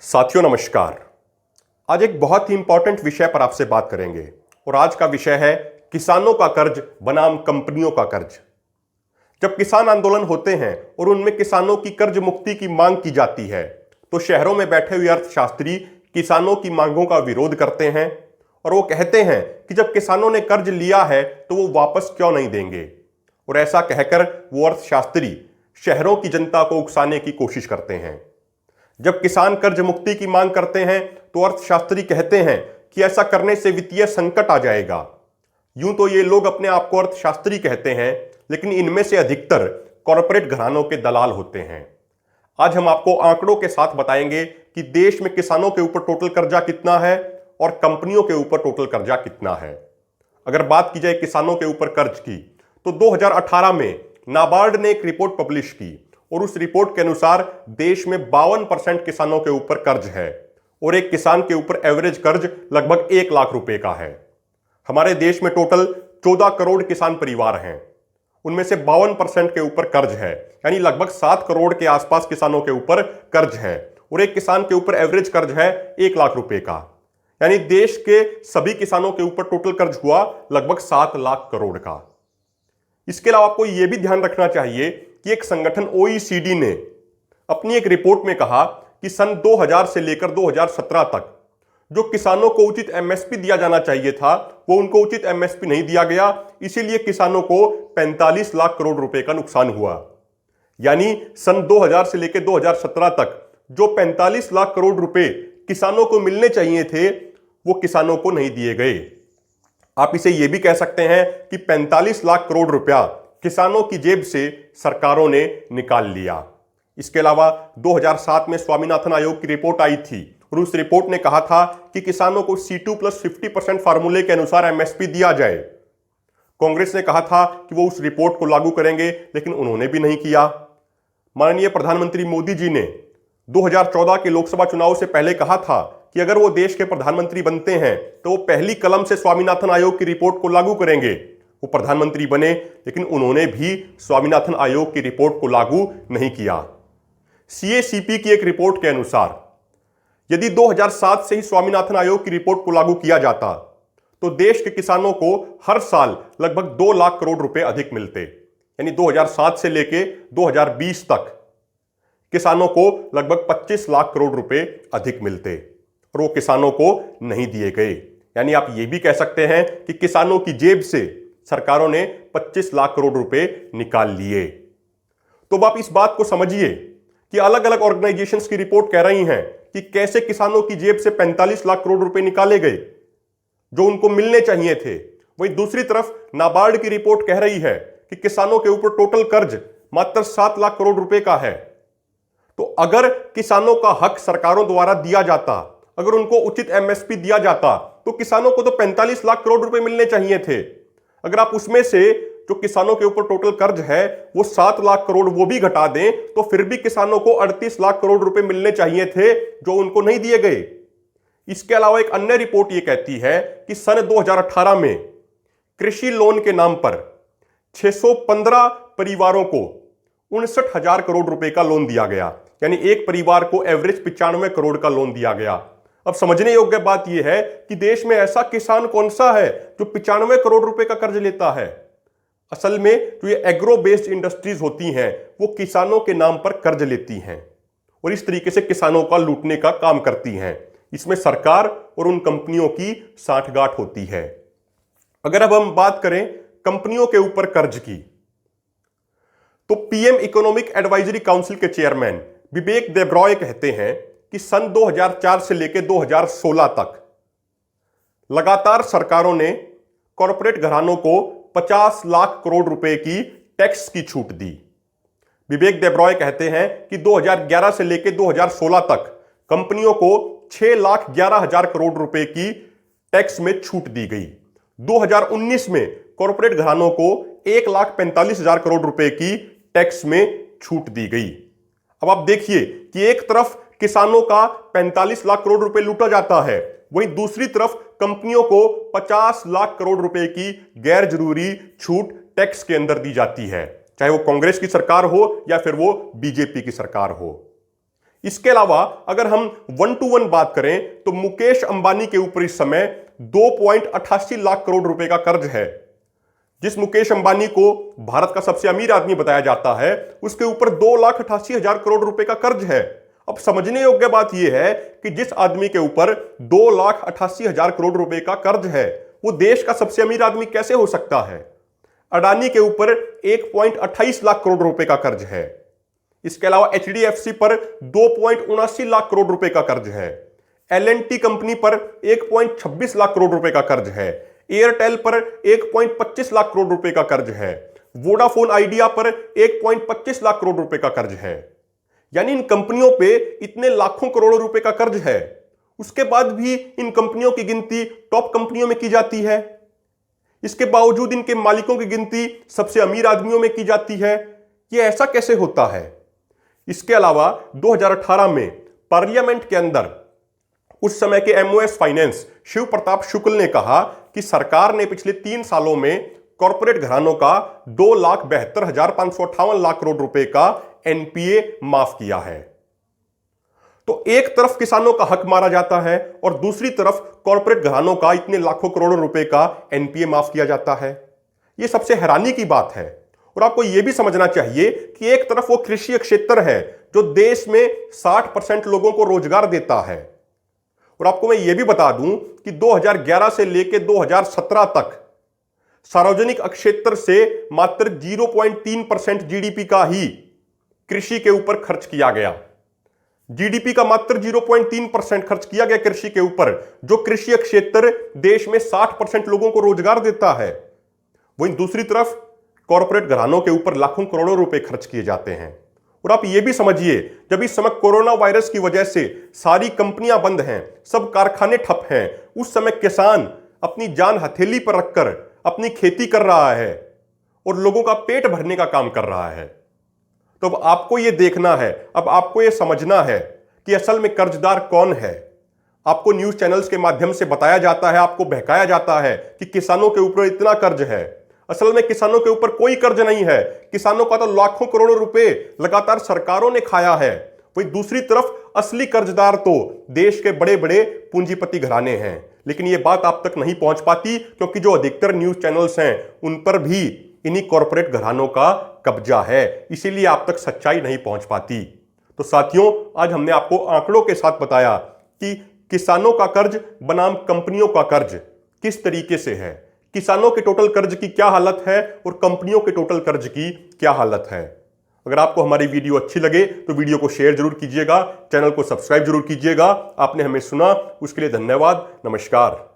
साथियों नमस्कार। आज एक बहुत ही इंपॉर्टेंट विषय पर आपसे बात करेंगे और आज का विषय है किसानों का कर्ज बनाम कंपनियों का कर्ज। जब किसान आंदोलन होते हैं और उनमें किसानों की कर्ज मुक्ति की मांग की जाती है तो शहरों में बैठे हुए अर्थशास्त्री किसानों की मांगों का विरोध करते हैं और वो कहते हैं कि जब किसानों ने कर्ज लिया है तो वो वापस क्यों नहीं देंगे। और ऐसा कहकर वो अर्थशास्त्री शहरों की जनता को उकसाने की कोशिश करते हैं। जब किसान कर्ज मुक्ति की मांग करते हैं तो अर्थशास्त्री कहते हैं कि ऐसा करने से वित्तीय संकट आ जाएगा। यूं तो ये लोग अपने आप को अर्थशास्त्री कहते हैं, लेकिन इनमें से अधिकतर कॉरपोरेट घरानों के दलाल होते हैं। आज हम आपको आंकड़ों के साथ बताएंगे कि देश में किसानों के ऊपर टोटल कर्जा कितना है और कंपनियों के ऊपर टोटल कर्जा कितना है। अगर बात की जाए किसानों के ऊपर कर्ज की तो 2018 में नाबार्ड ने एक रिपोर्ट पब्लिश की और उस रिपोर्ट के अनुसार देश में 52% किसानों के ऊपर कर्ज है और एक किसान के ऊपर एवरेज कर्ज लगभग 1 लाख रुपए का है। हमारे देश में टोटल 14 करोड़ किसान परिवार हैं, उनमें से 52% के ऊपर कर्ज है, यानी लगभग 7 करोड़ के आसपास किसानों के ऊपर कर्ज है और एक किसान के ऊपर एवरेज कर्ज है 1 लाख रुपए का, यानी देश के सभी किसानों के ऊपर टोटल कर्ज हुआ लगभग 7 लाख करोड़ का। इसके अलावा आपको यह भी ध्यान रखना चाहिए कि एक संगठन OECD ने अपनी एक रिपोर्ट में कहा कि सन 2000 से लेकर 2017 तक जो किसानों को उचित MSP दिया जाना चाहिए था वो उनको उचित MSP नहीं दिया गया, इसीलिए किसानों को 45 लाख करोड़ रुपए का नुकसान हुआ। यानी सन 2000 से लेकर 2017 तक जो 45 लाख करोड़ रुपए किसानों को मिलने चाहिए थे वो किसानों को नहीं दिए गए। आप इसे यह भी कह सकते हैं कि 45 लाख करोड़ रुपया किसानों की जेब से सरकारों ने निकाल लिया। इसके अलावा 2007 में स्वामीनाथन आयोग की रिपोर्ट आई थी और उस रिपोर्ट ने कहा था कि किसानों को C2+50% फार्मूले के अनुसार MSP दिया जाए। कांग्रेस ने कहा था कि वो उस रिपोर्ट को लागू करेंगे, लेकिन उन्होंने भी नहीं किया। माननीय प्रधानमंत्री मोदी जी ने 2014 के लोकसभा चुनाव से पहले कहा था कि अगर वो देश के प्रधानमंत्री बनते हैं तो वो पहली कलम से स्वामीनाथन आयोग की रिपोर्ट को लागू करेंगे। वो प्रधानमंत्री बने, लेकिन उन्होंने भी स्वामीनाथन आयोग की रिपोर्ट को लागू नहीं किया। CACP की एक रिपोर्ट के अनुसार यदि 2007 से ही स्वामीनाथन आयोग की रिपोर्ट को लागू किया जाता तो देश के किसानों को हर साल लगभग 2 लाख करोड़ रुपए अधिक मिलते, यानी 2007 से लेके 2020 तक किसानों को लगभग 25 लाख करोड़ रुपए अधिक मिलते और वो किसानों को नहीं दिए गए। यानी आप ये भी कह सकते हैं कि किसानों की जेब से सरकारों ने 25 लाख करोड़ रुपए निकाल लिए। तो अब आप इस बात को समझिए कि अलग अलग ऑर्गेनाइजेशंस की रिपोर्ट कह रही हैं कि कैसे किसानों की जेब से 45 लाख करोड़ रुपए निकाले गए जो उनको मिलने चाहिए थे। वहीं दूसरी तरफ नाबार्ड की रिपोर्ट कह रही है कि किसानों के ऊपर टोटल कर्ज मात्र 7 लाख करोड़ रुपए का है। तो अगर किसानों का हक सरकारों द्वारा दिया जाता, अगर उनको उचित MSP दिया जाता तो किसानों को तो 45 लाख करोड़ रुपए मिलने चाहिए थे। अगर आप उसमें से जो किसानों के ऊपर टोटल कर्ज है वो 7 लाख करोड़ वो भी घटा दें तो फिर भी किसानों को 38 लाख करोड़ रुपए मिलने चाहिए थे जो उनको नहीं दिए गए। इसके अलावा एक अन्य रिपोर्ट ये कहती है कि सन 2018 में कृषि लोन के नाम पर 615 परिवारों को 59,000 करोड़ रुपए का लोन दिया गया, यानी एक परिवार को एवरेज 95 करोड़ का लोन दिया गया। अब समझने योग्य बात यह है कि देश में ऐसा किसान कौन सा है जो 95 करोड़ रुपए का कर्ज लेता है। असल में जो ये एग्रो बेस्ड इंडस्ट्रीज होती हैं वो किसानों के नाम पर कर्ज लेती हैं और इस तरीके से किसानों का लूटने का काम करती हैं। इसमें सरकार और उन कंपनियों की सांठगांठ होती है। अगर अब हम बात करें कंपनियों के ऊपर कर्ज की तो PM इकोनॉमिक एडवाइजरी काउंसिल के चेयरमैन विवेक देब्रॉय कहते हैं कि सन 2004 से लेकर 2016 तक लगातार सरकारों ने कॉरपोरेट घरानों को 50 लाख करोड़ रुपए की टैक्स की छूट दी। विवेक देब्रॉय कहते हैं कि 2011 से लेकर 2016 तक कंपनियों को 6,11,000 करोड़ रुपए की टैक्स में छूट दी गई। 2019 में कॉरपोरेट घरानों को 1,45,000 करोड़ रुपए की टैक्स में छूट दी गई। अब आप देखिए कि एक तरफ किसानों का 45 लाख करोड़ रुपए लूटा जाता है, वहीं दूसरी तरफ कंपनियों को 50 लाख करोड़ रुपए की गैर जरूरी छूट टैक्स के अंदर दी जाती है, चाहे वो कांग्रेस की सरकार हो या फिर वो बीजेपी की सरकार हो। इसके अलावा अगर हम 1 to 1 बात करें तो मुकेश अंबानी के ऊपर इस समय 2.88 लाख करोड़ रुपए का कर्ज है। जिस मुकेश अंबानी को भारत का सबसे अमीर आदमी बताया जाता है, उसके ऊपर 2,88,000 करोड़ रुपए का कर्ज है। अब समझने योग्य बात यह है कि जिस आदमी के ऊपर 2,88,000 करोड़ रुपए का कर्ज है, वो देश का सबसे अमीर आदमी कैसे हो सकता है। अडानी के ऊपर 1.28 लाख करोड़ रुपए का कर्ज है। इसके अलावा एचडीएफसी पर 2.79 लाख करोड़ रुपए का कर्ज है। एल&टी कंपनी पर 1.26 लाख करोड़ रुपए का कर्ज है। एयरटेल पर 1.25 लाख करोड़ रुपए का कर्ज है। वोडाफोन आइडिया पर 1.25 लाख करोड़ रुपए का कर्ज है। यानी इन कंपनियों पे इतने लाखों करोड़ों रुपए का कर्ज है, उसके बाद भी इन कंपनियों की गिनती टॉप कंपनियों में की जाती है। इसके बावजूद इनके मालिकों की गिनती सबसे अमीर आदमियों में की जाती है। यह ऐसा कैसे होता है। इसके अलावा 2018 में पार्लियामेंट के अंदर उस समय के एमओएस फाइनेंस शिव प्रताप शुक्ल ने कहा कि सरकार ने पिछले 3 सालों में कॉर्पोरेट घरानों का 2,72,558 लाख करोड़ रुपए का एनपीए माफ किया है। तो एक तरफ किसानों का हक मारा जाता है और दूसरी तरफ कॉर्पोरेट घरानों का इतने लाखों करोड़ों रुपए का एनपीए माफ किया जाता है। यह सबसे हैरानी की बात है। और आपको यह भी समझना चाहिए कि एक तरफ वो कृषि क्षेत्र है जो देश में 60% लोगों को रोजगार देता है। और आपको मैं यह भी बता दूं कि 2011 से लेकर 2017 तक सार्वजनिक क्षेत्र से मात्र 0.3% जीडीपी का ही कृषि के ऊपर खर्च किया गया। जीडीपी का मात्र 0.3% खर्च किया गया कृषि के ऊपर, जो कृषि क्षेत्र देश में 60% लोगों को रोजगार देता है। वहीं दूसरी तरफ कॉर्पोरेट घरानों के ऊपर लाखों करोड़ों रुपए खर्च किए जाते हैं। और आप ये भी समझिए, जब इस समय कोरोना वायरस की वजह से सारी कंपनियां बंद हैं, सब कारखाने ठप हैं, उस समय किसान अपनी जान हथेली पर रखकर अपनी खेती कर रहा है और लोगों का पेट भरने का काम कर रहा है। तो अब आपको यह देखना है, अब आपको यह समझना है कि असल में कर्जदार कौन है। आपको न्यूज चैनल्स के माध्यम से बताया जाता है, आपको बहकाया जाता है कि किसानों के ऊपर इतना कर्ज है। असल में किसानों के ऊपर कोई कर्ज नहीं है। किसानों का तो लाखों करोड़ों रुपए लगातार सरकारों ने खाया है। वहीं दूसरी तरफ असली कर्जदार तो देश के बड़े बड़े पूंजीपति घराने हैं। लेकिन यह बात आप तक नहीं पहुंच पाती, क्योंकि जो अधिकतर न्यूज चैनल्स हैं उन पर भी इन्हीं कॉरपोरेट घरानों का कब्जा है, इसीलिए आप तक सच्चाई नहीं पहुंच पाती। तो साथियों, आज हमने आपको आंकड़ों के साथ बताया कि किसानों का कर्ज बनाम कंपनियों का कर्ज किस तरीके से है, किसानों के टोटल कर्ज की क्या हालत है और कंपनियों के टोटल कर्ज की क्या हालत है। अगर आपको हमारी वीडियो अच्छी लगे तो वीडियो को शेयर जरूर कीजिएगा, चैनल को सब्सक्राइब जरूर कीजिएगा। आपने हमें सुना, उसके लिए धन्यवाद। नमस्कार।